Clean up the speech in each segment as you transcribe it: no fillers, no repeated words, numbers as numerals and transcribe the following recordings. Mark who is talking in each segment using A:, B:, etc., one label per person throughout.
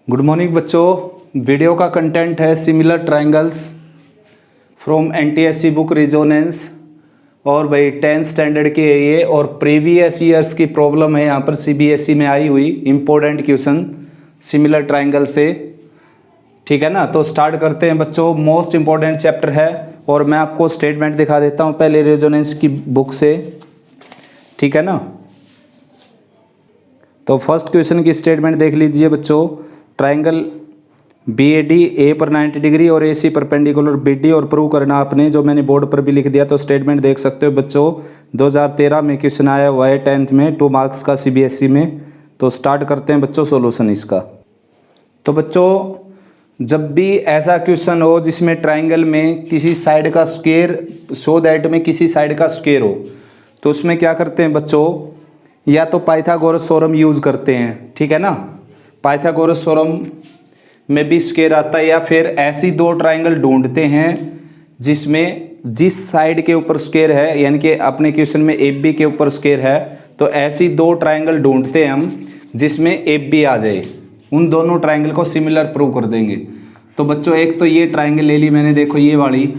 A: Good morning बच्चों। Video का content है similar triangles from NTSC book resonance. और भाई 10th स्टैंडर्ड के ये और प्रीवियस ईयर्स की प्रॉब्लम है यहाँ पर सीबीएसई में आई हुई इम्पोर्टेंट क्वेश्चन सिमिलर ट्रायंगल से। ठीक है ना, तो स्टार्ट करते हैं बच्चों। मोस्ट इम्पोर्टेंट चैप्टर है और मैं आपको स्टेटमेंट दिखा देता हूँ पहले रेजोनेंस की बुक से। ठीक है ना, तो फर्स्ट क्वेश्चन की स्टेटमेंट देख लीजिए बच्चों। Triangle B A D A पर 90 डिग्री और A C perpendicular B D और प्रूव करना आपने, जो मैंने बोर्ड पर भी लिख दिया। तो स्टेटमेंट देख सकते हो बच्चों, 2013 में क्वेश्चन आया हुआ है 10th में 2 मार्क्स का सीबीएसई में। तो स्टार्ट करते हैं बच्चों सॉल्यूशन इसका। तो बच्चों जब भी ऐसा क्वेश्चन हो जिसमें ट्रायंगल में किसी साइड का स्क्वायर शो दैट में किसी साइड का स्क्वायर हो, तो उसमें क्या करते हैं बच्चों, या तो पाइथागोरस थ्योरम यूज़ करते हैं। ठीक है ना, पाइथागोरस थ्योरम में भी स्क्वायर आता है, या फिर ऐसी दो ट्रायंगल ढूंढते हैं जिसमें जिस साइड के ऊपर स्क्वायर है, यानी कि अपने क्वेश्चन में ए बी के ऊपर स्क्वायर है, तो ऐसी दो ट्रायंगल ढूंढते हैं हम जिसमें ए बी आ जाए। उन दोनों ट्रायंगल को सिमिलर प्रूव कर देंगे। तो बच्चों एक तो ये ट्रायंगल ले ली मैंने, देखो ये वाली,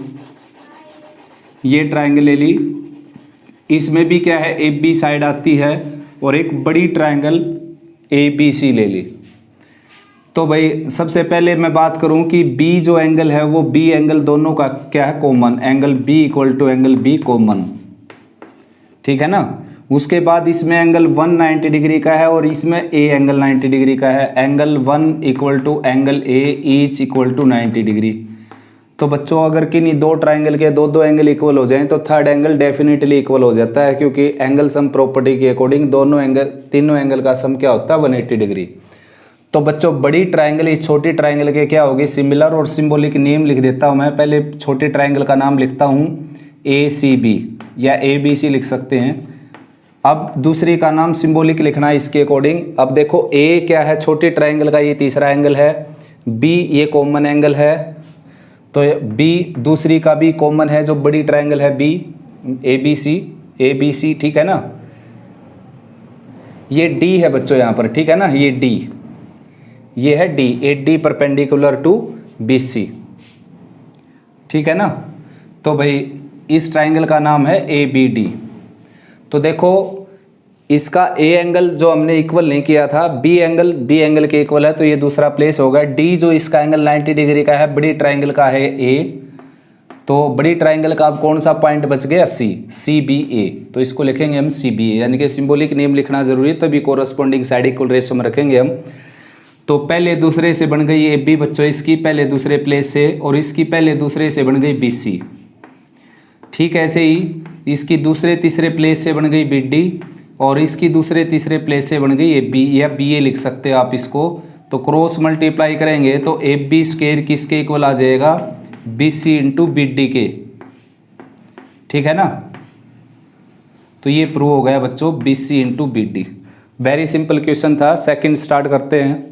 A: ये ट्रायंगल ले ली, इसमें भी क्या है ए बी साइड आती है, और एक बड़ी ट्रायंगल ए बी सी ले ली। तो भाई सबसे पहले मैं बात करूं कि बी जो एंगल है वो बी एंगल दोनों का क्या है, common. Angle B equal to angle B common. ठीक है ना, उसके बाद इसमें एंगल 190 डिग्री का है और इसमें ए एंगल 90 डिग्री का है। Angle 1 equal to angle A each equal to 90 degree. तो बच्चों अगर किन्हीं दो ट्रायंगल के दो एंगल इक्वल हो जाएं तो थर्ड एंगल डेफिनेटली इक्वल हो जाता है, क्योंकि एंगल सम प्रॉपर्टी के अकॉर्डिंग तीनों एंगल का सम क्या होता है, 180 डिग्री। तो बच्चों बड़ी ट्रायंगल इस छोटी ट्रायंगल के क्या होगी, सिमिलर। और सिंबॉलिक नेम लिख देता हूं मैं, पहले छोटे ट्रायंगल का नाम लिखता हूं ए सी बी या ए बी सी लिख सकते हैं। अब दूसरी का नाम सिंबॉलिक लिखना है इसके अकॉर्डिंग। अब देखो ए क्या है, छोटी ट्रायंगल का ये तीसरा एंगल है, बी ये कॉमन एंगल है, तो बी दूसरी का भी कॉमन है जो बड़ी ट्रायंगल है बी, ए बी सी। ठीक है ना, ये डी है बच्चों यहाँ पर। ठीक है ना, ये डी, ये है D, A D perpendicular to B C. ठीक है ना, तो भाई इस ट्रायंगल का नाम है ए बी डी। तो देखो इसका ए एंगल जो हमने इक्वल नहीं किया था, बी एंगल के इक्वल है, तो ये दूसरा प्लेस होगा। डी जो इसका एंगल 90 डिग्री का है, बड़ी ट्रायंगल का है ए, तो बड़ी ट्रायंगल का अब कौन सा पॉइंट बच गया, सी बी ए। तो इसको लिखेंगे हम सी बी ए, यानी कि सिंबॉलिक नेम लिखना जरूरी है, तभी कोरस्पॉन्डिंग साइड इक्वल रेशियो में रखेंगे हम। तो पहले दूसरे से बन गई ए बी बच्चों, इसकी पहले दूसरे प्लेस से, और इसकी पहले दूसरे से बन गई बी सी। ठीक ऐसे ही इसकी दूसरे तीसरे प्लेस से बन गई बी डी, और इसकी दूसरे तीसरे प्लेस से बन गई ए बी, या बी ए लिख सकते हो आप इसको। तो क्रॉस मल्टीप्लाई करेंगे तो ए बी स्क्वायर किसके इक्वल आ जाएगा, B C into B D के। ठीक है ना, तो ये प्रूव हो गया बच्चों, B C into B D. Very simple question था। सेकंड स्टार्ट करते हैं।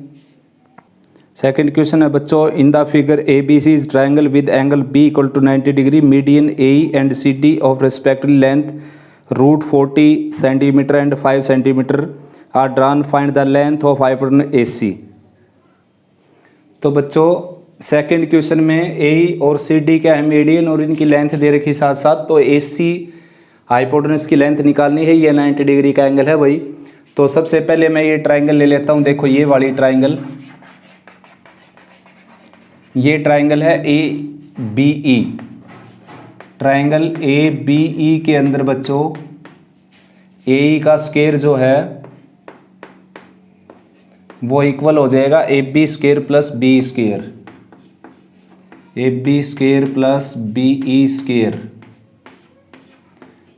A: सेकंड क्वेश्चन है बच्चों, in the figure A B C is triangle with angle B equal to 90 degree, median A and C D of respective length √40 centimetre and 5 centimetre are drawn, find the length of hypotenuse A C. तो बच्चों second question में ए और C D क्या है, median, और इनकी length दे रखी साथ साथ। तो ए सी हाइपोटेनस की लेंथ निकालनी है, ये 90 डिग्री का एंगल है भाई। तो सबसे पहले मैं ये ट्रायंगल ले लेता हूँ। देखो ये वाली ट्रायंगल, ये ट्रायंगल है A B E. Triangle A B E के अंदर बच्चों ए ई का स्क्वायर जो है वो इक्वल हो जाएगा A B square plus B square, A B square plus B E square.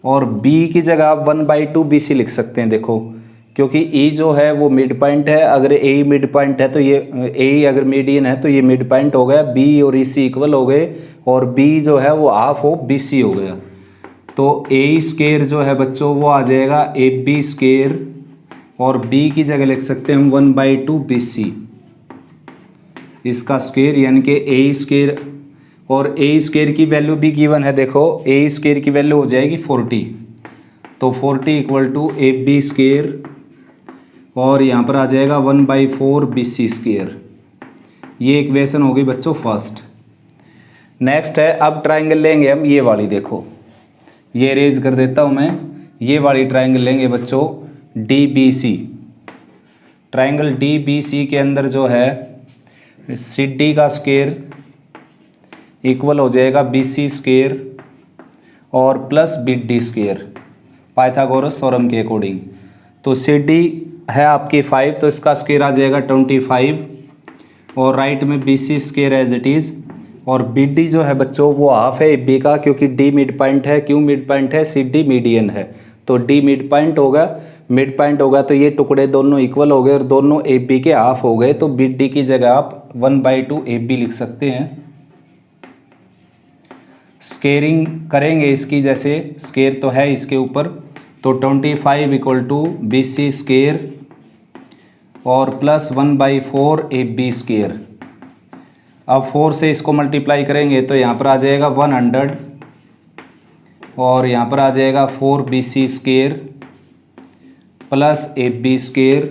A: और बी की जगह आप 1/2 बी सी लिख सकते हैं। देखो क्योंकि ई जो है वो मिड पॉइंट है, अगर ए मिड पॉइंट है तो ये ए अगर मीडियन है तो ये मिड पॉइंट हो गया, बी और ई सी इक्वल हो गए, और बी जो है वो हाफ ऑफ बी सी हो गया। तो ए स्क्वायर जो है बच्चों वो आ जाएगा ए बी स्क्वायर, और बी की जगह लिख सकते हैं हम 1/2 बी सी, इसका स्क्वायर, यानी कि ए स्क्वायर। और ए स्क्वायर की वैल्यू भी गिवन है, देखो ए स्क्वायर की वैल्यू हो जाएगी 40, तो 40 equal to A B square, और यहाँ पर आ जाएगा 1/4 बी सी स्क्वायर। ये इक्वेशन होगी बच्चों फर्स्ट। नेक्स्ट है, अब ट्राइंगल लेंगे हम ये वाली, देखो ये अरेंज कर देता हूँ मैं। ये वाली ट्राइंगल लेंगे बच्चों DBC। ट्राइंगल DBC के अंदर जो है CD का स्क्वायर इक्वल हो जाएगा BC स्क्वायर और plus BD square Pythagoras theorem के अकॉर्डिंग। तो CD है आपकी 5, तो इसका स्क्वायर आ जाएगा 25 और राइट में BC square as it is. और BD जो है बच्चों वो हाफ है AB का, क्योंकि D मिड पॉइंट है। क्यों मिड पॉइंट है? CD मीडियन है, तो D मिड पॉइंट होगा। मिड पॉइंट होगा तो ये टुकड़े दोनों इक्वल हो गए और दोनों AB के हाफ हो गए, तो BD की जगह आप 1/2 AB लिख सकते हैं। स्केयरिंग करेंगे इसकी, जैसे स्केयर तो है इसके ऊपर, तो 25 इक्वल टू BC स्क्वायर और प्लस 1/4 AB स्क्वायर। अब 4 से इसको मल्टीप्लाई करेंगे तो यहाँ पर आ जाएगा 100 और यहाँ पर आ जाएगा 4 BC square plus AB square.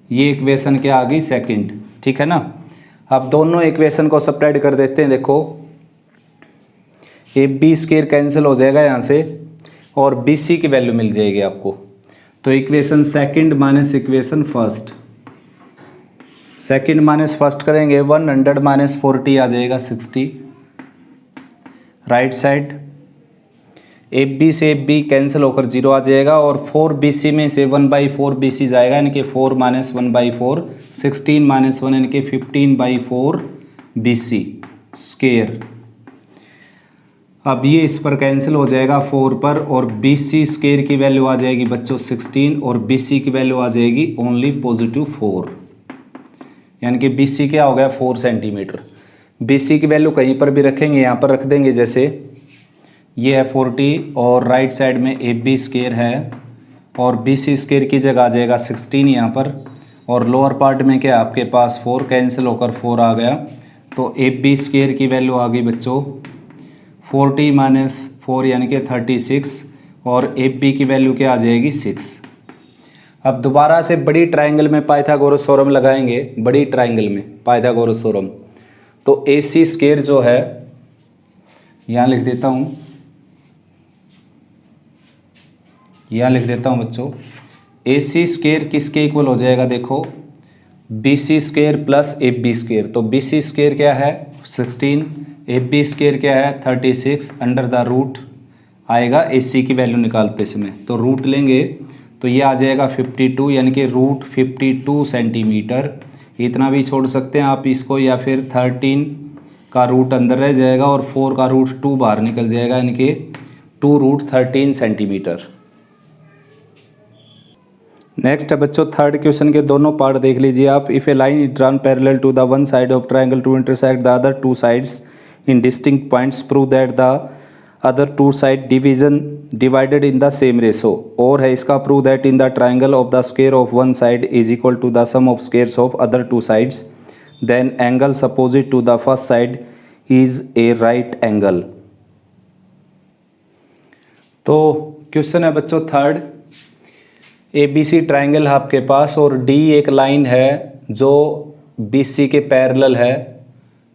A: ये इक्वेशन क्या आ गई? सेकंड, ठीक है ना। अब दोनों इक्वेशन को सब्ट्रैक्ट कर देते हैं। देखो AB स्क्वायर कैंसिल हो जाएगा यहाँ से और BC की वैल्यू मिल जाएगी आपको। तो equation second minus equation first, second minus first करेंगे 100 माइनस 40 आ जाएगा 60। राइट साइड AB से AB कैंसिल होकर 0 आ जाएगा और 4 BC में से 1/4 BC जाएगा, यानी कि 4 माइनस 1/4, 16 माइनस 1 यानी कि 15/4 BC स्क्वायर। अब ये इस पर कैंसिल हो जाएगा 4 पर और BC स्क्वायर की वैल्यू आ जाएगी बच्चों 16 और BC की वैल्यू आ जाएगी ओनली +4, यानी कि BC क्या हो गया? 4 सेंटीमीटर। BC की वैल्यू कहीं पर भी रखेंगे, यहाँ पर रख देंगे, जैसे ये है 40 और राइट साइड में AB स्क्वायर है और BC स्क्वायर की जगह आ जाएगा 16 यहाँ पर, और लोअर पार्ट में क्या आपके पास 4 कैंसिल होकर 4 आ गया, तो AB स्क्वायर की वैल्यू आ गई बच्चों 40 माइनस 4 यानी कि 36 और AB की वैल्यू क्या आ जाएगी? 6। अब दोबारा से बड़ी ट्राइंगल में पाइथागोरस थ्योरम लगाएंगे। बड़ी ट्राइंगल में पाइथागोरस थ्योरम, तो AC स्क्वायर जो है यहाँ लिख देता हूँ, यहाँ लिख देता हूँ बच्चों, AC स्क्वायर किसके इक्वल हो जाएगा? देखो BC square plus AB square. तो BC स्क्वायर क्या है? 16, AB स्क्वायर क्या है? 36 अंडर द रूट आएगा AC की वैल्यू निकालते समय, तो रूट लेंगे तो ये आ जाएगा 52, यानी कि रूट 52 सेंटीमीटर। इतना भी छोड़ सकते हैं आप इसको, या फिर 13 का रूट अंदर रह जाएगा और 4 का रूट 2 बाहर निकल जाएगा, यानी कि 2√13 सेंटीमीटर। नेक्स्ट है बच्चों थर्ड क्वेश्चन के दोनों पार्ट देख लीजिए आप। If a line is drawn parallel to the one side of triangle to intersect the other two sides in distinct points, prove that the other two side division divided in the same ratio. और है इसका, prove that in the triangle of the square of one side is equal to the sum of squares of other two sides, then angles opposite to the first side is a right angle. तो question है बच्चों third, ABC triangle है आपके पास और D एक line है जो BC के पैरेलल है,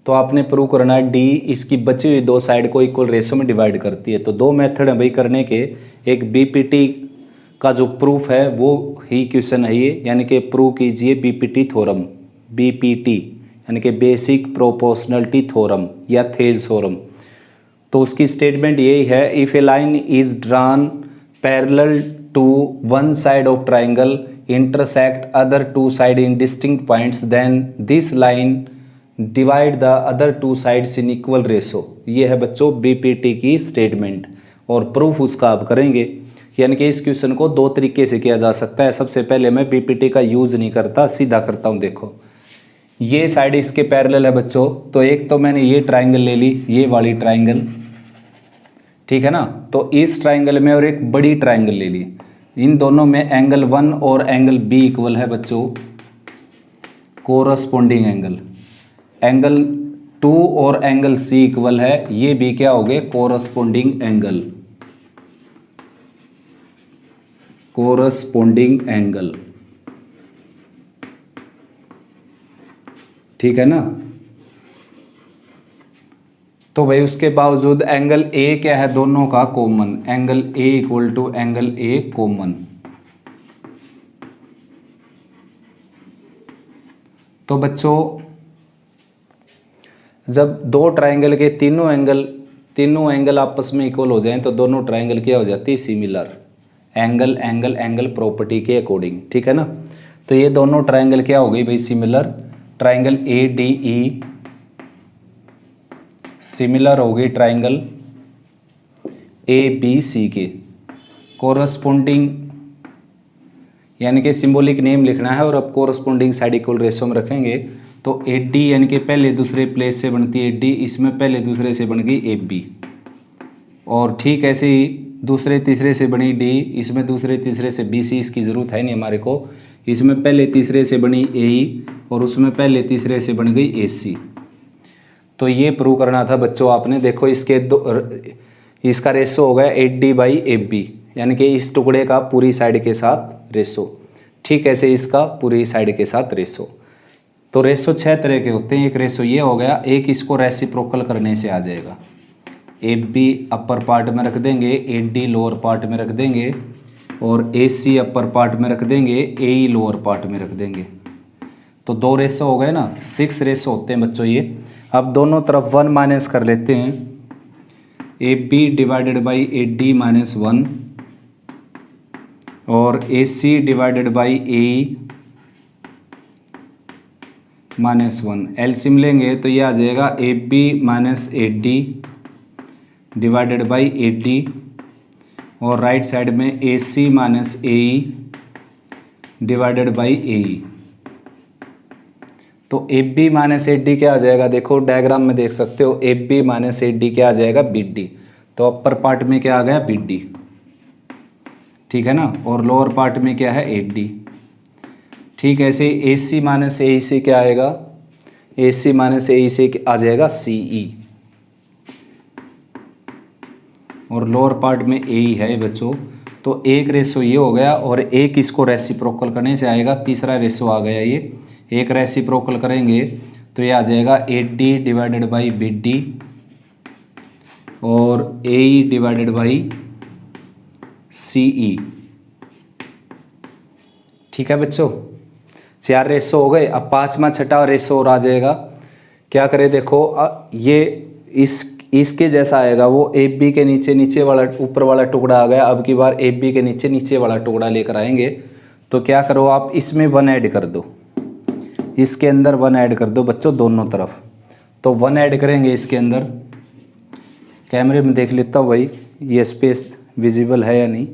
A: तो आपने प्रूव करना है D इसकी बची हुई दो साइड को इक्वल रेशो में डिवाइड करती है। तो दो मेथड है भाई करने के, एक BPT का जो प्रूफ है वो ही क्वेश्चन है ये, यानी कि प्रूव कीजिए BPT थ्योरम, BPT यानी कि बेसिक प्रोपोर्शनलिटी थ्योरम या थेल्स थ्योरम। तो उसकी स्टेटमेंट यही है, if a line is drawn parallel to one side of triangle intersect other two side in distinct points, then this line divide the other two sides in equal ratio। ये है बच्चों BPT की statement और proof उसका आप करेंगे। यानी कि इस क्वेश्चन को दो तरीके से किया जा सकता है। सबसे पहले मैं BPT का यूज़ नहीं करता, सीधा करता हूँ। देखो ये साइड इसके पैरेलल है बच्चों, तो एक तो मैंने ये ट्राइंगल ले ली, ये वाली ट्राइंगल, ठीक है ना। तो इस ट्राइंगल में और एक बड़ी ट्राइंगल ले ली, इन दोनों में एंगल 1 और एंगल B इक्वल है बच्चों, कोरस्पोंडिंग एंगल। एंगल 2 और एंगल C इक्वल है, ये भी क्या हो गए? कोरस्पोंडिंग एंगल, कोरस्पोंडिंग एंगल, ठीक है ना। तो भाई उसके बावजूद एंगल ए क्या है, दोनों का common, angle A equal to angle A common. तो बच्चों जब दो ट्रायंगल के तीनों एंगल आपस में इक्वल हो जाएं तो दोनों ट्रायंगल क्या हो जाती है, similar, angle angle angle property के अकॉर्डिंग, ठीक है ना। तो ये दोनों ट्रायंगल क्या हो गई भाई, similar. Triangle A D E similar हो गई ट्रायंगल ए बी सी के। कोरस्पोंडिंग यानी कि सिंबॉलिक नेम लिखना है और अब कोरस्पोंडिंग साइड इक्वल रेशो में रखेंगे। तो ए डी यानी कि पहले दूसरे प्लेस से बनती है ए डी, इसमें पहले दूसरे से बन गई ए बी, और ठीक ऐसे ही दूसरे तीसरे से बनी डी, इसमें दूसरे तीसरे से बी सी, इसकी ज़रूरत है नहीं हमारे को। इसमें पहले तीसरे से बनी ए ई और उसमें पहले तीसरे से बन गई ए सी। तो ये प्रूव करना था बच्चों आपने। देखो इसके इसका रेशो हो गया A D by A B, यानी कि इस टुकड़े का पूरी साइड के साथ रेशो, ठीक ऐसे इसका पूरी साइड के साथ रेशो। तो रेशो 6 तरह के होते हैं। एक रेशो ये हो गया, एक इसको रेसिप्रोकल करने से आ जाएगा। ए बी अपर पार्ट में रख देंगे, ए डी लोअर पार्ट में रख देंगे, और ए सी अपर पार्ट में रख देंगे, ए ई लोअर पार्ट में रख देंगे। तो 2 रेशो हो गए ना, 6 रेशो होते हैं बच्चों ये। अब दोनों तरफ 1 माइनस कर लेते हैं, A B divided by A D minus 1 और A C divided by A E minus 1। LCM लेंगे तो ये आ जाएगा A B minus A D divided by A D, और राइट साइड में A C minus A E divided by A E. तो A B minus A D क्या आ जाएगा, देखो डायग्राम में देख सकते हो, A B minus A D क्या आ जाएगा, बी डी। तो अपर पार्ट में क्या आ गया, बी डी, ठीक है ना, और लोअर पार्ट में क्या है, ए डी। ठीक है, ऐसे ए सी माइनस ए ई से क्या आएगा, ए सी माइनस ए ई से आ जाएगा सी ई, और लोअर पार्ट में ए ई है बच्चों। तो एक रेशो ये हो गया, और एक इसको रेसिप्रोकल करने से आएगा, तीसरा रेशो आ गया ये। एक रेसिप्रोकल करेंगे तो ये आ जाएगा A D divided by B D और ए ई डिवाइडेड बाई सी ई, ठीक है बच्चों। 4 रेशो हो गए। अब 5वां छठा रेशो और आ जाएगा। क्या करें, देखो ये इसके जैसा आएगा, वो ए बी के नीचे वाला ऊपर वाला टुकड़ा आ गया। अब की बार ए बी के नीचे वाला टुकड़ा लेकर आएंगे। तो क्या करो आप, इसमें 1 ऐड कर दो, इसके अंदर 1 ऐड कर दो बच्चों दोनों तरफ। तो 1 ऐड करेंगे इसके अंदर, कैमरे में देख लेता हूँ भाई ये स्पेस विजिबल है या नहीं।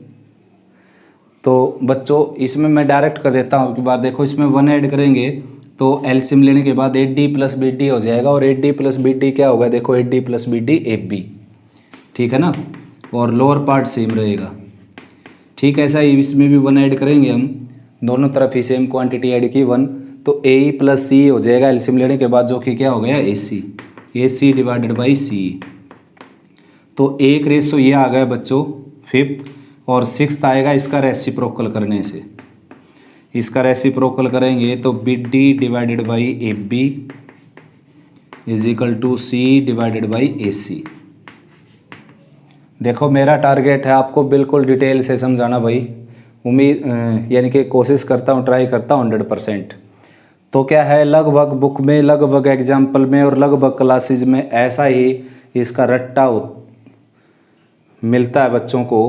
A: तो बच्चों इसमें मैं डायरेक्ट कर देता हूँ। एक बार देखो इसमें 1 ऐड करेंगे तो एलसीएम लेने के बाद A D plus B D हो जाएगा, और A D plus B D क्या होगा, देखो A D plus B D A B, ठीक है ना, और लोअर पार्ट सेम रहेगा। ठीक है, ऐसा ही इसमें भी 1 ऐड करेंगे हम, दोनों तरफ ही सेम क्वांटिटी ऐड की 1, तो ए ई प्लस सी हो जाएगा एलसीएम लेने के बाद, जो कि क्या हो गया, ए सी डिवाइडेड बाई सी। तो एक रेशो ये आ गया बच्चों 5th, और 6th आएगा इसका रेसिप्रोकल करने से। इसका रेसिप्रोकल करेंगे तो B D divided by A B is equal to C divided by A C. देखो मेरा टारगेट है आपको बिल्कुल डिटेल से समझाना भाई, उम्मीद यानी कि कोशिश करता हूँ, ट्राई करता हूँ 100%। तो क्या है, लगभग बुक में, लगभग एग्जाम्पल में और लगभग क्लासेज में ऐसा ही इसका रट्टा मिलता है बच्चों को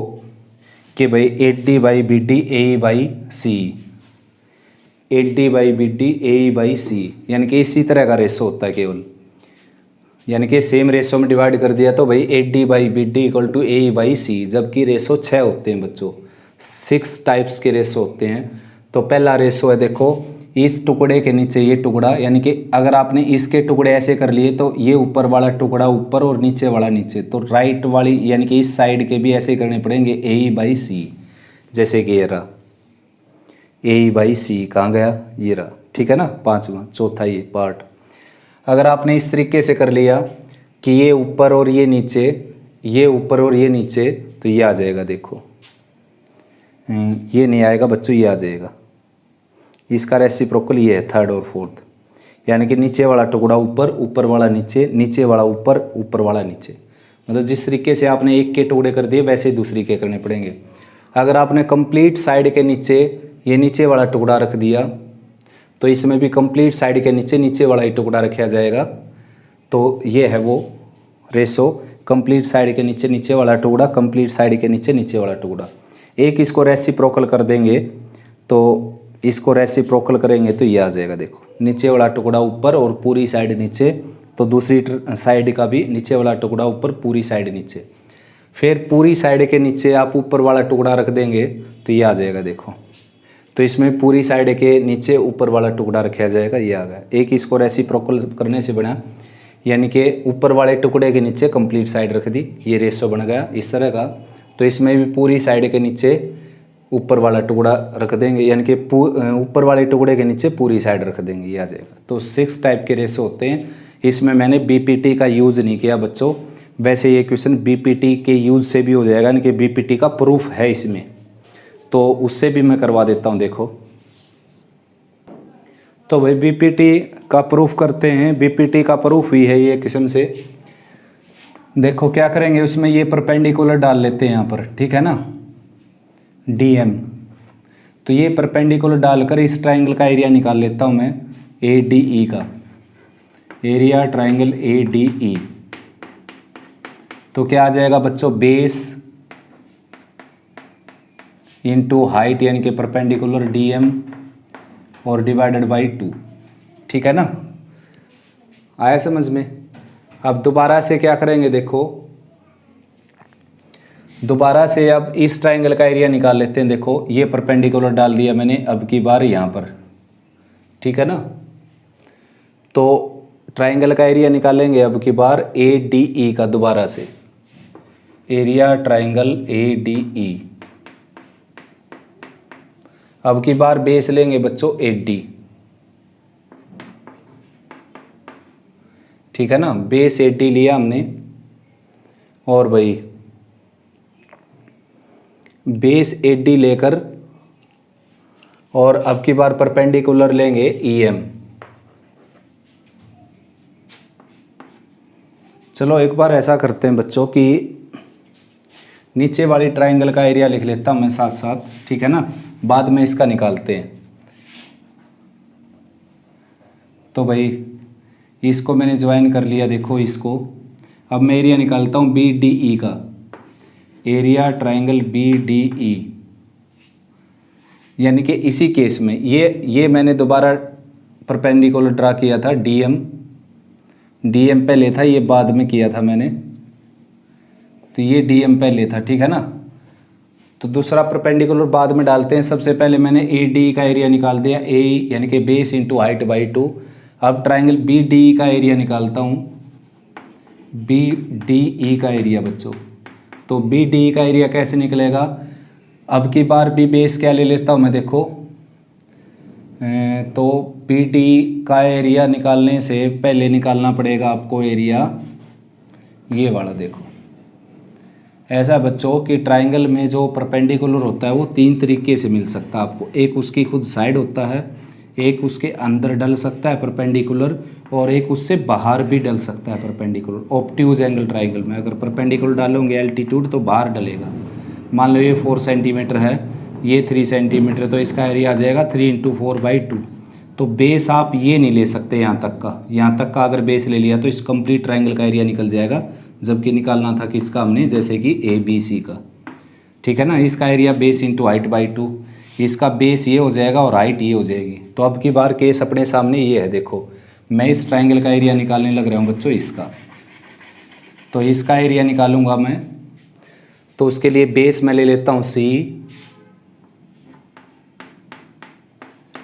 A: कि भाई A D by B D A E by C, A D by B D A E by C, यानी कि इसी तरह का रेशो होता है केवल, यानी कि सेम रेशो में डिवाइड कर दिया तो भाई A D by B D equal to A E by C, जबकि रेशो 6 होते हैं बच्चों, 6 टाइप्स के रेशो होते हैं। तो पहला रेशो है देखो, इस टुकड़े के नीचे ये टुकड़ा, यानी कि अगर आपने इसके टुकड़े ऐसे कर लिए तो ये ऊपर वाला टुकड़ा ऊपर और नीचे वाला नीचे, तो राइट वाली यानी कि इस साइड के भी ऐसे करने पड़ेंगे, ए ई बाई सी, जैसे कि ये रहा ए ई बाई सी, कहाँ गया, ये रहा, ठीक है ना। 5वां, चौथा ये पार्ट अगर आपने इस तरीके से कर लिया कि ये ऊपर और ये नीचे, ये ऊपर और ये नीचे, तो ये आ जाएगा, देखो ये नहीं आएगा बच्चों, ये आ जाएगा। इसका रेसिप्रोकल ये है 3rd और 4th, यानी कि नीचे वाला टुकड़ा ऊपर, ऊपर वाला नीचे, नीचे वाला ऊपर, ऊपर वाला नीचे। मतलब जिस तरीके से आपने एक के टुकड़े कर दिए वैसे ही दूसरी के करने पड़ेंगे। अगर आपने कंप्लीट साइड के नीचे ये नीचे वाला टुकड़ा रख दिया तो इसमें भी कंप्लीट साइड के नीचे नीचे वाला ही टुकड़ा रखा जाएगा। तो ये है वो रेशो, कंप्लीट साइड के नीचे नीचे वाला टुकड़ा, कंप्लीट साइड के नीचे नीचे वाला टुकड़ा। एक इसको रेसिप्रोकल कर देंगे तो इसको रेसिप्रोकल करेंगे तो ये आ जाएगा। देखो नीचे वाला टुकड़ा ऊपर और पूरी साइड नीचे, तो दूसरी साइड का भी नीचे वाला टुकड़ा ऊपर, पूरी साइड नीचे। फिर पूरी साइड के नीचे आप ऊपर वाला टुकड़ा रख देंगे तो ये आ जाएगा। देखो तो इसमें पूरी साइड के नीचे ऊपर वाला टुकड़ा रखा जाएगा, ये आ गया। एक इसको रेसिप्रोकल करने से बना, यानी कि ऊपर वाले टुकड़े के नीचे कंप्लीट साइड रख दी, ये रेशो बन गया इस तरह का। तो इसमें भी पूरी साइड के नीचे ऊपर वाला टुकड़ा रख देंगे, यानी कि ऊपर वाले टुकड़े के नीचे पूरी साइड रख देंगे, ये आ जाएगा। तो 6 टाइप के रेशो होते हैं। इसमें मैंने बीपीटी का यूज़ नहीं किया बच्चों, वैसे ये क्वेश्चन बीपीटी के यूज़ से भी हो जाएगा, यानी कि बीपीटी का प्रूफ है इसमें, तो उससे भी मैं करवा देता हूँ। देखो तो भाई बीपीटी का प्रूफ करते हैं। बीपीटी का प्रूफ ही है ये क्वेश्चन से। देखो क्या करेंगे, उसमें ये परपेंडिकुलर डाल लेते हैं यहाँ पर, ठीक है ना, डीएम। तो ये परपेंडिकुलर डालकर इस ट्राइंगल का एरिया निकाल लेता हूँ मैं, एडीई का एरिया, ट्राइंगल एडीई। तो क्या आ जाएगा बच्चों, बेस इनटू हाइट यानी कि परपेंडिकुलर डीएम और डिवाइडेड बाई 2, ठीक है ना, आया समझ में। अब दोबारा से क्या करेंगे, देखो दोबारा से अब इस ट्राइंगल का एरिया निकाल लेते हैं। देखो ये परपेंडिकुलर डाल दिया मैंने, अब की बार यहाँ पर, ठीक है ना। तो ट्राइंगल का एरिया निकालेंगे अब की बार एडीई का, दोबारा से एरिया ट्राइंगल एडीई। अब की बार बेस लेंगे बच्चों 80, ठीक है ना, बेस 80 लिया हमने। और भाई बेस 80 लेकर और अब की बार परपेंडिकुलर लेंगे ईएम। चलो एक बार ऐसा करते हैं बच्चों कि नीचे वाली ट्राइंगल का एरिया लिख लेता हूं मैं साथ साथ, ठीक है ना, बाद में इसका निकालते हैं। तो भाई इसको मैंने ज्वाइन कर लिया, देखो इसको। अब मैं एरिया निकालता हूँ BDE का, एरिया ट्राइंगल BDE, यानी कि इसी केस में ये मैंने दोबारा परपेंडिकुलर ड्रा किया था, डीएम पहले था, ये बाद में किया था मैंने। तो ये डीएम पहले था, ठीक है ना। तो दूसरा परपेंडिकुलर बाद में डालते हैं। सबसे पहले मैंने AD का एरिया निकाल दिया, ए यानी कि बेस इंटू हाइट बाई 2। अब ट्राइंगल BDE का एरिया निकालता हूँ, BDE का एरिया बच्चों। तो BDE का एरिया कैसे निकलेगा, अब की बार भी बेस क्या ले लेता हूँ मैं, देखो तो BDE का एरिया निकालने से पहले निकालना पड़ेगा आपको एरिया ये वाला। देखो ऐसा बच्चों कि ट्राइंगल में जो परपेंडिकुलर होता है वो 3 तरीके से मिल सकता है आपको। एक उसकी खुद साइड होता है, एक उसके अंदर डल सकता है परपेंडिकुलर, और एक उससे बाहर भी डल सकता है परपेंडिकुलर। ऑब्ट्यूज एंगल ट्राइंगल में अगर परपेंडिकुलर डालोगे एल्टीट्यूड तो बाहर डलेगा। मान लो ये 4 सेंटीमीटर है, ये 3 सेंटीमीटर, तो इसका एरिया आ जाएगा 3 × 4/2। तो बेस आप ये नहीं ले सकते यहाँ तक का अगर बेस ले लिया तो इस कंप्लीट ट्राइंगल का एरिया निकल जाएगा, जबकि निकालना था किसका हमने, जैसे कि ABC का, ठीक है ना। इसका area base into height by 2, इसका बेस ये हो जाएगा और हाइट ये हो जाएगी। तो अब की बार केस अपने सामने ये है। देखो मैं इस ट्राइंगल का एरिया निकालने लग रहा हूँ बच्चों, इसका। तो इसका एरिया निकालूंगा मैं, तो उसके लिए बेस मैं ले लेता हूँ C,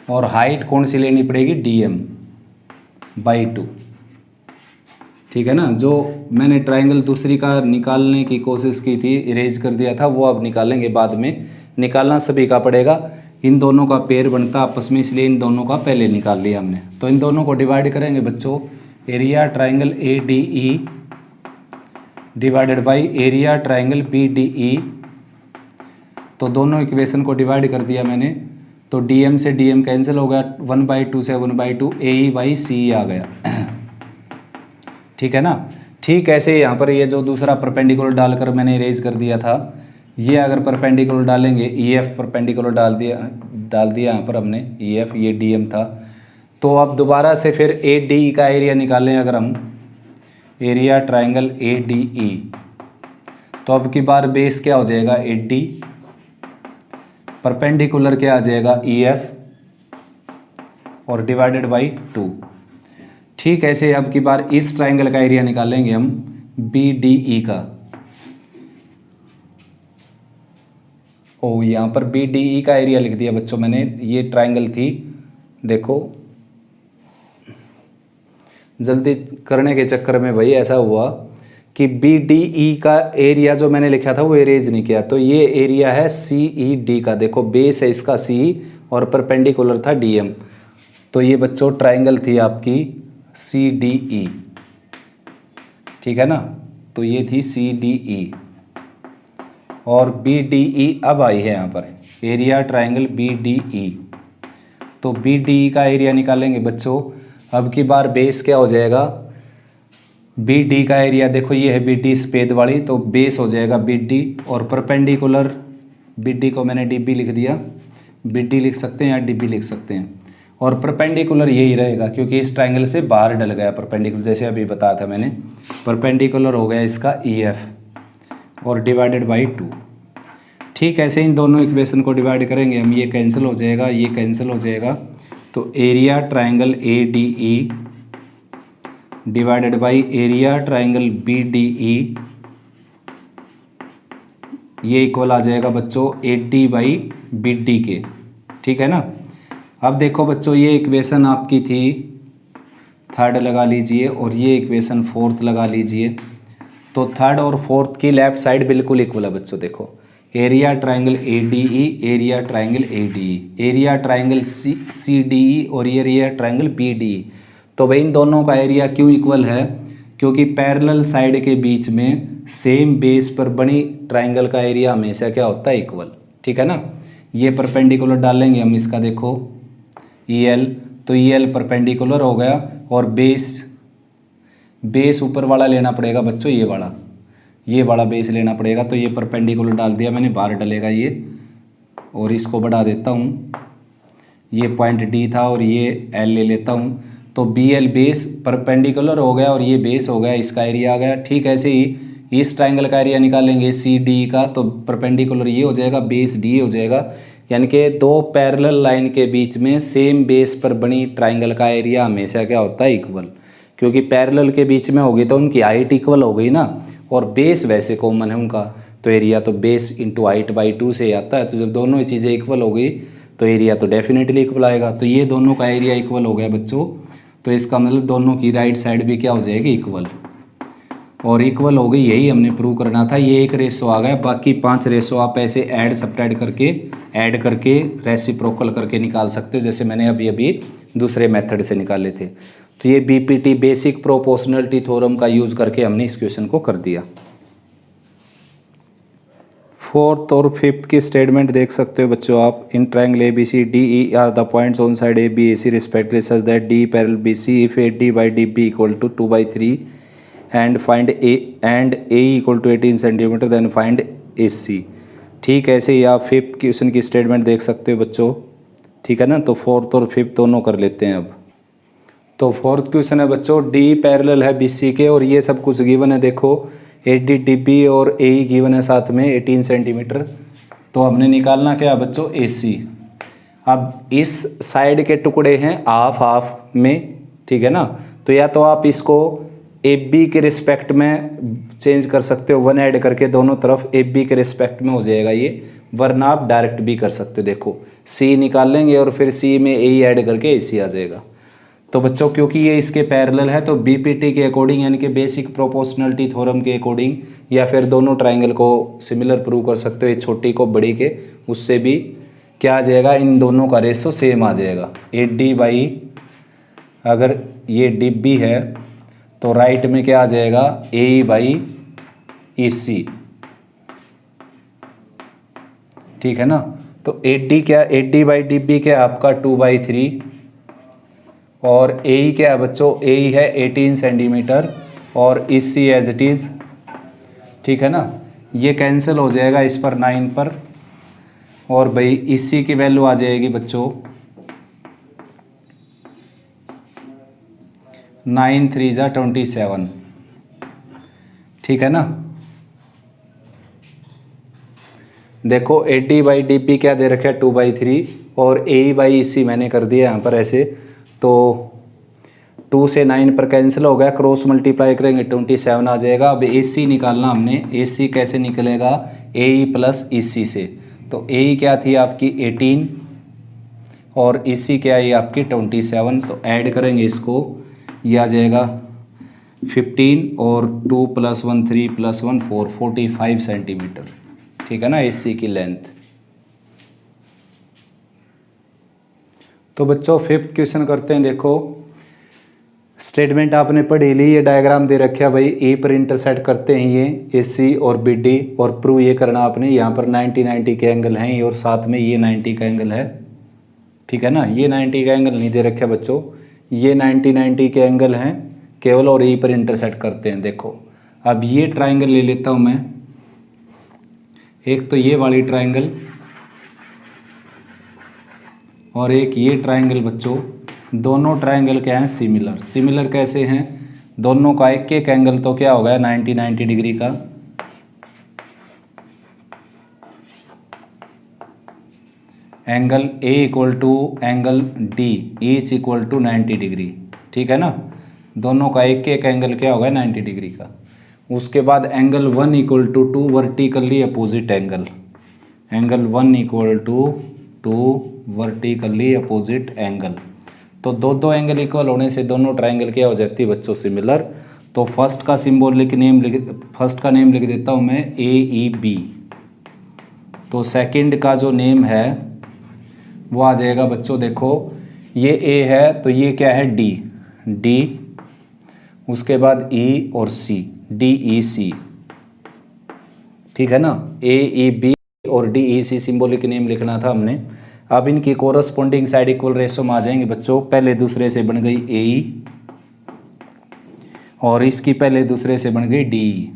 A: और हाइट कौन सी लेनी पड़ेगी, DM/2, ठीक है ना। जो मैंने ट्राइंगल दूसरी का निकालने की कोशिश की थी, इरेज कर दिया था, वो अब निकालेंगे बाद में। निकालना सभी का पड़ेगा, इन दोनों का पेयर बनता आपस में, इसलिए इन दोनों का पहले निकाल लिया हमने। तो इन दोनों को डिवाइड करेंगे बच्चों, area triangle ADE divided by area triangle BDE। तो दोनों इक्वेशन को डिवाइड कर दिया मैंने। तो तो DM से DM कैंसिल हो गया, 1/2 से 1/2 AE/CE आ गया। ठीक है ना। ठीक ऐसे यहाँ पर ये जो दूसरा परपेंडिकुलर डालकर मैंने इरेज कर दिया था, ये अगर परपेंडिकुलर डालेंगे, EF परपेंडिकुलर डाल दिया यहाँ पर हमने EF, ये DM था। तो अब दोबारा से फिर ADE का एरिया निकालें अगर हम, एरिया ट्राइंगल ADE, तो अब की बार बेस क्या हो जाएगा 8D, परपेंडिकुलर क्या आ जाएगा EF और डिवाइडेड बाई 2। ठीक ऐसे अब की बार इस ट्राइंगल का एरिया निकालेंगे हम BDE का। ओ यहाँ पर BDE का एरिया लिख दिया बच्चों मैंने, ये ट्राइंगल थी, देखो जल्दी करने के चक्कर में भाई ऐसा हुआ कि BDE का एरिया जो मैंने लिखा था वो इरेज नहीं किया। तो ये एरिया है CED का, देखो बेस है इसका C और परपेंडिकुलर था DM। तो ये बच्चों ट्राइंगल थी आपकी CDE, ठीक है ना। तो ये थी CDE और BDE अब आई है यहाँ पर एरिया ट्राइंगल BDE। तो BDE का एरिया निकालेंगे बच्चों। अब की बार बेस क्या हो जाएगा, BD का एरिया देखो ये है BD सफेद वाली, तो बेस हो जाएगा BD और परपेंडिकुलर, BD को मैंने DB लिख दिया, BD लिख सकते हैं या DB लिख सकते हैं, और परपेंडिकुलर यही रहेगा क्योंकि इस ट्राइंगल से बाहर डल गया परपेंडिकुलर, जैसे अभी बताया था मैंने, परपेंडिकुलर हो गया इसका EF और डिवाइडेड बाई 2। ठीक ऐसे इन दोनों इक्वेशन को डिवाइड करेंगे हम, ये कैंसिल हो जाएगा, ये कैंसिल हो जाएगा। तो area triangle ADE divided by area triangle BDE, ये इक्वल आ जाएगा बच्चों AD/BD के। ठीक है ना। अब देखो बच्चों ये इक्वेशन आपकी थी थर्ड लगा लीजिए और ये इक्वेशन फोर्थ लगा लीजिए। तो थर्ड और फोर्थ की लेफ्ट साइड बिल्कुल इक्वल है बच्चों, देखो area triangle ADE, area triangle ADE, area triangle CDE और एरिया ट्राइंगल BDE। तो भाई इन दोनों का एरिया क्यों इक्वल है, क्योंकि पैरेलल साइड के बीच में सेम बेस पर बनी ट्राइंगल का एरिया हमेशा क्या होता है इक्वल। ठीक है ना। ये परपेंडिकुलर डालेंगे हम इसका, देखो EL, तो EL परपेंडिकुलर हो गया और बेस ऊपर वाला लेना पड़ेगा बच्चों, ये वाला बेस लेना पड़ेगा। तो ये परपेंडिकुलर डाल दिया मैंने, बाहर डलेगा ये, और इसको बढ़ा देता हूँ, ये पॉइंट D था और ये L ले लेता हूँ। तो BL बेस परपेंडिकुलर हो गया और ये बेस हो गया, इसका एरिया आ गया। ठीक ऐसे ही इस ट्राइंगल का एरिया निकालेंगे CDE का, तो परपेंडिकुलर ये हो जाएगा, बेस D हो जाएगा, यानी कि दो पैरेलल लाइन के बीच में सेम बेस पर बनी ट्राइंगल का एरिया हमेशा क्या होता है इक्वल, क्योंकि पैरेलल के बीच में होगी तो उनकी हाइट इक्वल हो गई ना, और बेस वैसे कॉमन है उनका, तो एरिया तो बेस इंटू हाइट बाई 2 से आता है। तो जब दोनों ही चीज़ें इक्वल हो गई तो एरिया तो डेफिनेटली इक्वल आएगा। तो ये दोनों का एरिया इक्वल हो गया बच्चों, तो इसका मतलब दोनों की राइट साइड भी क्या हो जाएगी इक्वल, और इक्वल हो गई, यही हमने प्रूव करना था। ये एक रेशो आ गया, बाकी 5 रेशो आप ऐसे ऐड करके रेसिप्रोकल करके निकाल सकते हो, जैसे मैंने अभी दूसरे मेथड से निकाले थे। तो ये BPT बेसिक प्रोपोर्शनलिटी थ्योरम का यूज़ करके हमने इस क्वेश्चन को कर दिया। फोर्थ और फिफ्थ की स्टेटमेंट देख सकते हो बच्चों आप। In triangle ABCDE are the points on side ABAC respectively such that D parallel BC if AD/DB equal to 2/3 and find AE equal to 18 centimetre then find AC। ठीक ऐसे ही आप फिफ्थ क्वेश्चन की statement देख सकते हो बच्चों। ठीक है ना। तो फोर्थ और फिफ्थ दोनों कर लेते हैं अब। तो फोर्थ क्वेश्चन है बच्चों, D पैरेलल है BC के और ये सब कुछ गिवन है, देखो AD/DB और AE गिवन है साथ में 18 सेंटीमीटर। तो हमने निकालना क्या है बच्चों AC। अब इस साइड के टुकड़े हैं हाफ में, ठीक है ना। तो या तो आप इसको AB के रिस्पेक्ट में चेंज कर सकते हो, 1 ऐड करके दोनों तरफ AB के रिस्पेक्ट में हो जाएगा ये, वरना आप डायरेक्ट भी कर सकते हो। देखो C निकाल लेंगे और फिर C में AE ऐड करके AC आ जाएगा। तो बच्चों क्योंकि ये इसके पैरेलल है तो BPT के अकॉर्डिंग यानी कि बेसिक प्रोपोर्शनलिटी थ्योरम के अकॉर्डिंग, या फिर दोनों ट्राइंगल को सिमिलर प्रूव कर सकते हो, ये छोटी को बड़ी के, उससे भी क्या आ जाएगा, इन दोनों का रेशो सेम आ जाएगा। AD/, अगर ये DB है तो राइट में क्या आ जाएगा AE/EC। ठीक है ना। तो AD क्या, AD बाई DB क्या आपका 2/3 और AE क्या है बच्चों, AE है 18 सेंटीमीटर और EC एज इट इज़, ठीक है ना। ये कैंसिल हो जाएगा इस पर 9 पर और भाई EC की वैल्यू आ जाएगी बच्चों 9 3 जा 27, ठीक है ना। देखो AD बाई DB क्या दे रखा है 2/3 और AE बाई EC मैंने कर दिया यहाँ पर ऐसे, तो 2 से 9 पर कैंसिल हो गया, क्रॉस मल्टीप्लाई करेंगे 27 आ जाएगा। अब AC निकालना हमने, AC कैसे निकलेगा, AE प्लस EC से। तो AE क्या थी आपकी 18 और EC क्या है आपकी 27, तो ऐड करेंगे इसको, ये आ जाएगा 15 और 2 + 1 3 + 1 4 45 सेंटीमीटर, ठीक है ना AC की लेंथ। तो बच्चों 5th क्वेश्चन करते हैं। देखो स्टेटमेंट आपने पढ़ी ली, ये डायग्राम दे रखा है भाई, ए पर इंटरसेक्ट करते हैं ये AC और BD और प्रूव ये करना आपने, यहाँ पर 90 के एंगल हैं और साथ में ये 90 का एंगल है, ठीक है ना। ये 90 का एंगल नहीं दे रखा बच्चों, ये 90 के एंगल हैं केवल और E पर इंटरसेक्ट करते हैं। देखो अब ये ट्राइंगल ले लेता हूँ मैं, एक तो ये वाली ट्राइंगल और एक ये ट्राइंगल बच्चों, दोनों ट्राइंगल क्या हैं सिमिलर। सिमिलर कैसे हैं, दोनों का एक एक एंगल तो क्या हो गया 90 डिग्री का, angle A equal to angle D each equal to 90 degree, ठीक है ना। दोनों का एक एक एंगल क्या होगा 90 डिग्री का। उसके बाद angle 1 equal to 2 vertically opposite angle, angle 1 equal to 2 vertically opposite angle. तो दो एंगल इक्वल होने से दोनों ट्राइंगल क्या हो जाती है बच्चों सिमिलर। तो फर्स्ट का सिंबॉलिक नेम फर्स्ट का नेम लिख देता हूँ मैं AEB। तो सेकंड का जो नेम है वो आ जाएगा बच्चों, देखो ये A है तो ये क्या है D, उसके बाद E और C, DEC, ठीक है ना। AEB और DEC सिंबॉलिक नेम लिखना था हमने। अब इनकी कोरस्पोंडिंग साइड इक्वल रेशो में आ जाएंगे बच्चों, पहले दूसरे से बन गई AE और इसकी पहले दूसरे से बन गई DE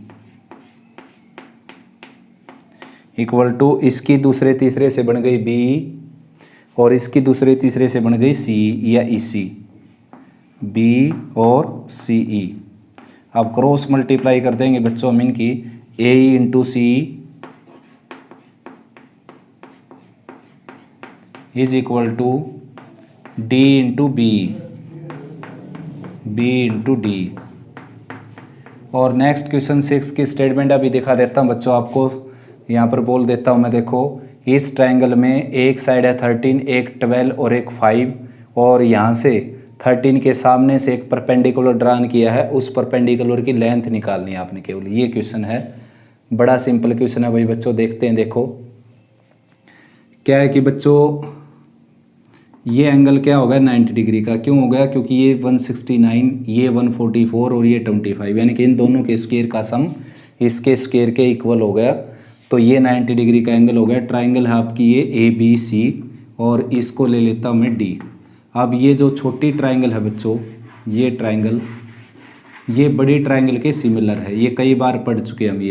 A: इक्वल टू इसकी दूसरे तीसरे से बन गई BE और इसकी दूसरे तीसरे से बन गई CE या EC, B और CE। अब क्रॉस मल्टीप्लाई कर देंगे बच्चों हम इनकी, AE into CE is equal to D into BE, B into D। और नेक्स्ट क्वेश्चन 6 की स्टेटमेंट अभी दिखा देता हूँ बच्चों आपको, यहाँ पर बोल देता हूँ मैं। देखो इस ट्रायंगल में एक साइड है 13, एक 12 और एक 5 और यहाँ से 13 के सामने से एक परपेंडिकुलर ड्रान किया है, उस परपेंडिकुलर की लेंथ निकालनी है आपने केवल। ये क्वेश्चन है, बड़ा सिंपल क्वेश्चन है भाई बच्चों। देखते हैं, देखो क्या है कि बच्चों ये एंगल क्या हो गया 90 डिग्री का। क्यों हो गया, क्योंकि ये 169, ये 144 और ये 25, यानी कि इन दोनों के स्क्वायर का सम इसके स्क्वायर के इक्वल हो गया। तो ये 90 डिग्री का एंगल हो गया। ट्राइंगल है आपकी ये ABC और इसको ले लेता हूँ मैं D। अब ये जो छोटी ट्राइंगल है बच्चों, ये ट्राइंगल ये बड़ी ट्राइंगल के सिमिलर है। ये कई बार पढ़ चुके हैं हम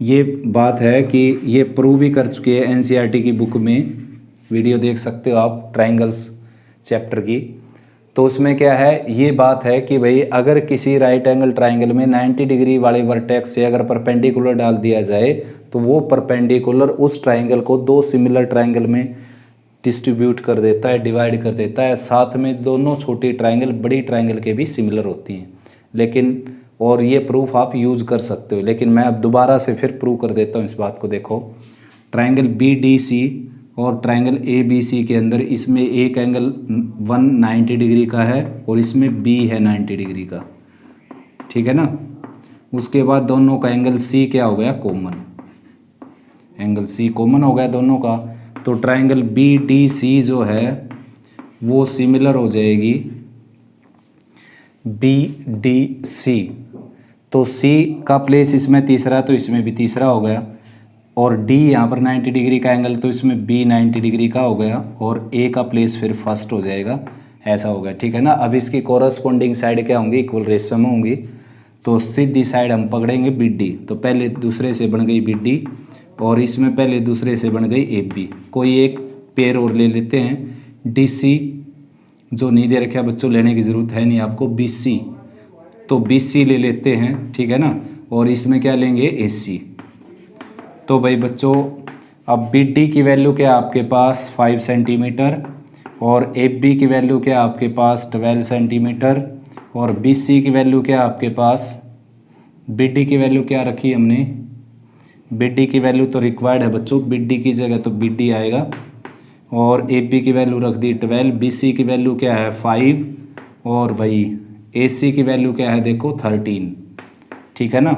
A: ये बात है कि ये प्रूव भी कर चुके हैं NCERT की बुक में, वीडियो देख सकते हो आप ट्राइंगल्स चैप्टर की। तो उसमें क्या है, ये बात है कि भाई अगर किसी राइट एंगल ट्राइंगल में 90 डिग्री वाले वर्टेक्स से अगर परपेंडिकुलर डाल दिया जाए तो वो परपेंडिकुलर उस ट्राइंगल को दो सिमिलर ट्राइंगल में डिस्ट्रीब्यूट कर देता है, डिवाइड कर देता है। साथ में दोनों छोटी ट्राइंगल बड़ी ट्राइंगल के भी सिमिलर होती हैं। लेकिन और ये प्रूफ आप यूज़ कर सकते हो, लेकिन मैं अब दोबारा से फिर प्रूव कर देता हूँ इस बात को। देखो ट्राइंगल BDC और ट्राइंगल ABC के अंदर इसमें एक एंगल 190 डिग्री का है और इसमें B है 90 डिग्री का, ठीक है ना। उसके बाद दोनों का एंगल C क्या हो गया कॉमन, एंगल C कॉमन हो गया दोनों का। तो ट्राइंगल BDC जो है वो सिमिलर हो जाएगी BDC। तो C का प्लेस इसमें तीसरा तो इसमें भी तीसरा हो गया। और डी यहाँ पर 90 डिग्री का एंगल, तो इसमें बी 90 डिग्री का हो गया और ए का प्लेस फिर फर्स्ट हो जाएगा, ऐसा हो गया, ठीक है ना। अब इसकी कोरस्पोंडिंग साइड क्या होंगी, इक्वल रेशियो में होंगी। तो सीधी साइड हम पकड़ेंगे बी डी, तो पहले दूसरे से बन गई बी डी और इसमें पहले दूसरे से बन गई ए बी। कोई एक पेयर और ले लेते हैं, डी सी जो नहीं दे रखा बच्चों, लेने की ज़रूरत है नहीं आपको, बी सी, तो बी सी ले लेते हैं, ठीक है ना। और इसमें क्या लेंगे, ए सी। तो भाई बच्चों अब बी डी की वैल्यू क्या है आपके पास 5 सेंटीमीटर और ए बी की वैल्यू क्या है आपके पास 12 सेंटीमीटर और बी सी की वैल्यू क्या है आपके पास, बी डी की वैल्यू क्या रखी हमने, बी डी की वैल्यू तो रिक्वायर्ड है बच्चों, बी डी की जगह तो बी डी आएगा और ए बी की वैल्यू रख दी 12, बी सी की वैल्यू क्या है 5 और भाई ए सी की वैल्यू क्या है देखो 13, ठीक है ना।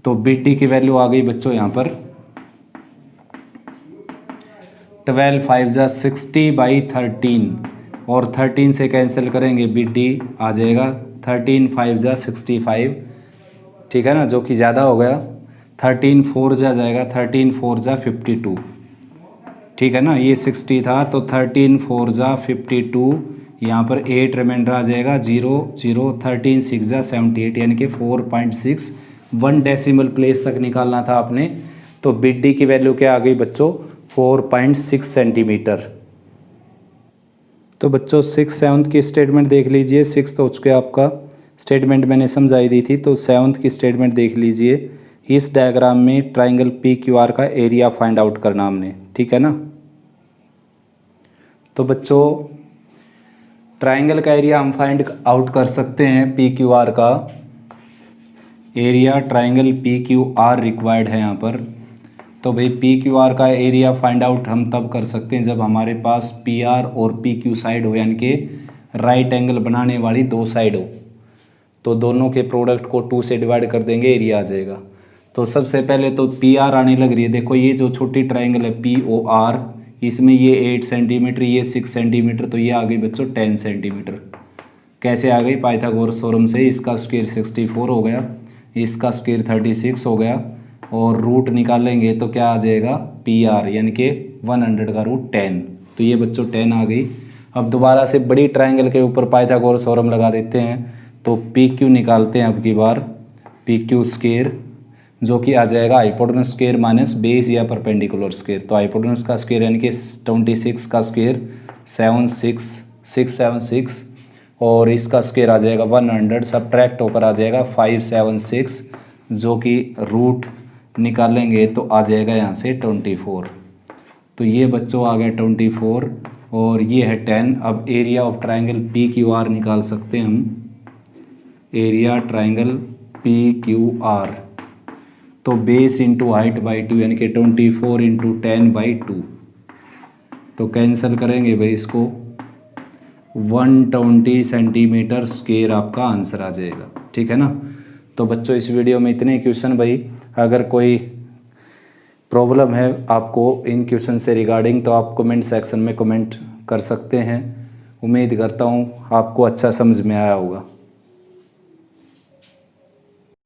A: तो बी डी की वैल्यू आ गई बच्चों यहाँ पर 12 5 जा 60/13 और 13 से कैंसिल करेंगे बी डी आ जाएगा 13 5 जा 65, ठीक है ना, जो कि ज़्यादा हो गया। 13 4 जा जाएगा 13 4 जा 52, ठीक है ना, ये 60 था तो 13 4 जा 52, यहाँ पर 8 रिमाइंडर आ जाएगा 0 0, 13 6 जा 78 यानी कि 4.6, 1 डेसिमल प्लेस तक निकालना था आपने। तो बी डी की वैल्यू क्या आ गई बच्चों 4.6 सेंटीमीटर। तो बच्चों 6 7 की स्टेटमेंट देख लीजिए, 6 तो हो चुके आपका स्टेटमेंट मैंने समझाई दी थी, तो 7 की स्टेटमेंट देख लीजिए। इस डायग्राम में ट्राइंगल पी क्यू आर का एरिया फाइंड आउट करना हमने, ठीक है ना। तो बच्चों ट्राइंगल का एरिया हम फाइंड आउट कर सकते हैं, पी क्यू आर का area, triangle P Q R required है यहाँ पर। तो भाई पी क्यू आर का एरिया फाइंड आउट हम तब कर सकते हैं जब हमारे पास पी आर और पी क्यू साइड हो, यानी कि राइट एंगल बनाने वाली दो साइड हो। तो दोनों के प्रोडक्ट को 2 से डिवाइड कर देंगे, एरिया आ जाएगा। तो सबसे पहले तो पी आर आने लग रही है, देखो ये जो छोटी ट्राइंगल है पी ओ आर, इसमें ये 8 सेंटीमीटर, ये 6 सेंटीमीटर, तो ये आ गई बच्चों 10 सेंटीमीटर। कैसे आ गई, पाइथागोरस थ्योरम से। इसका स्क्वायर 64 हो गया, इसका स्क्वायर 36 हो गया और रूट निकालेंगे तो क्या आ जाएगा पी आर, यानी कि 100 का रूट 10। तो ये बच्चों 10 आ गई। अब दोबारा से बड़ी ट्राइंगल के ऊपर पाइथागोरस थ्योरम लगा देते हैं, तो पी क्यू निकालते हैं अब की बार, पी क्यू स्क्वायर जो कि आ जाएगा हाइपोटेनस स्क्वायर माइनस बेस या परपेंडिकुलर स्क्वायर। तो हाइपोटेनस का स्क्वायर यानी कि 26 का स्क्वायर 676 और इसका स्क्वायर आ जाएगा 100, सब्ट्रैक्ट होकर आ जाएगा 576 जो कि रूट निकालेंगे तो आ जाएगा यहाँ से 24। तो ये बच्चों आ गया 24 और ये है 10। अब area of triangle P Q R निकाल सकते हैं हम, area triangle P Q R. तो बेस इंटू हाइट बाई 2 यानी कि 24 इंटू 10/2। तो कैंसिल करेंगे भाई इसको, 120 सेंटीमीटर स्क्वायर आपका आंसर आ जाएगा, ठीक है ना। तो बच्चों इस वीडियो में इतने क्वेश्चन। भाई अगर कोई प्रॉब्लम है आपको इन क्वेश्चन से रिगार्डिंग तो आप कमेंट सेक्शन में कमेंट कर सकते हैं। उम्मीद करता हूँ आपको अच्छा समझ में आया होगा।